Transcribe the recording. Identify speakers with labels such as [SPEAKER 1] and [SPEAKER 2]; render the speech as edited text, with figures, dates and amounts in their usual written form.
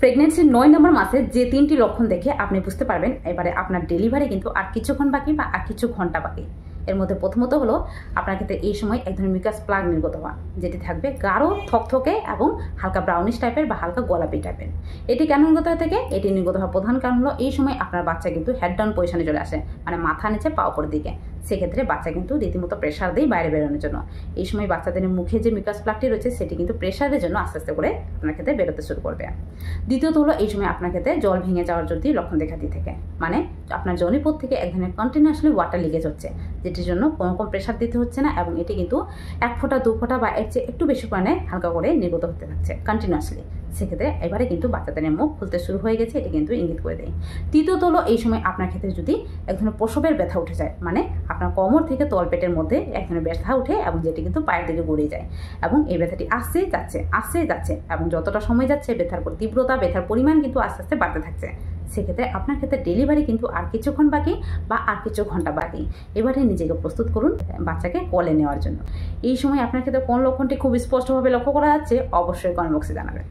[SPEAKER 1] প্রেগনেন্সির 9 নম্বর মাসে যে 3টি লক্ষণ দেখে আপনি বুঝতে পারবেন এবারে আপনার ডেলিভারি কিন্তু আর কিছুক্ষণ বাকি বা আর কিছু ঘন্টা বাকি। এর মধ্যে প্রথমত হলো আপনার ক্ষেত্রে এই সময় এক ধরনের মিউকাস প্লাগ নির্গত হওয়া, যেটি থাকবে গাঢ় থকথকে এবং হালকা ব্রাউনিশ টাইপের বা হালকা গোলাপি টাইপের। এটি কেন নির্গত হয়ে থাকে? এটি নির্গত হওয়ার প্রধান কারণ হলো এই সময় আপনার বাচ্চা কিন্তু হেড ডাউন পজিশনে চলে আসে, মানে মাথা নিচে পা উপরের দিকে। সেক্ষেত্রে বাচ্চা কিন্তু রীতিমতো প্রেশার দেয় বাইরে বেরোনোর জন্য। এই সময় বাচ্চাদের মুখে যে মিউকাস প্লাগটি রয়েছে সেটি কিন্তু প্রেশারের জন্য আস্তে আস্তে করে আপনার ক্ষেত্রে বেরোতে শুরু করবে। দ্বিতীয়ত হলো এই সময় আপনার ক্ষেত্রে জল ভেঙে যাওয়ার যদি লক্ষণ দেখা দিয়ে থাকে, মানে আপনার জনিপথ থেকে এক ধরনের কন্টিনিউয়াসলি ওয়াটার লিকেজ হচ্ছে, যেটির জন্য কোনো রকম প্রেশার দিতে হচ্ছে না এবং এটি কিন্তু 1 ফোঁটা 2 ফোঁটা বা এর চেয়ে একটু বেশি পরিমাণে হালকা করে নির্গত হতে থাকছে কন্টিনিউয়াসলি। সেক্ষেত্রে এবারে কিন্তু বাচ্চাদের মুখ খুলতে শুরু হয়ে গেছে, এটি কিন্তু ইঙ্গিত করে দেয়। তৃতীয়ত হলো এই সময় আপনার ক্ষেত্রে যদি এক ধরনের প্রসবের ব্যথা উঠে যায়, মানে আপনার কোমর থেকে তলপেটের মধ্যে এক ধরনের ব্যথা উঠে এবং যেটি কিন্তু পায়ের দিকে গড়িয়ে যায় এবং এই ব্যথাটি আসছেই যাচ্ছে এবং যতটা সময় যাচ্ছে ব্যথার তীব্রতা ব্যথার পরিমাণ কিন্তু আস্তে আস্তে বাড়তে থাকছে। সেক্ষেত্রে আপনার ক্ষেত্রে ডেলিভারি কিন্তু আর কিছুক্ষণ বাকি বা আর কিছু ঘন্টা বাকি। এবারে নিজেকে প্রস্তুত করুন বাচ্চাকে কোলে নেওয়ার জন্য। এই সময় আপনার ক্ষেত্রে কোন লক্ষণটি খুব স্পষ্টভাবে লক্ষ্য করা যাচ্ছে অবশ্যই কমেন্ট বক্সে জানাবেন।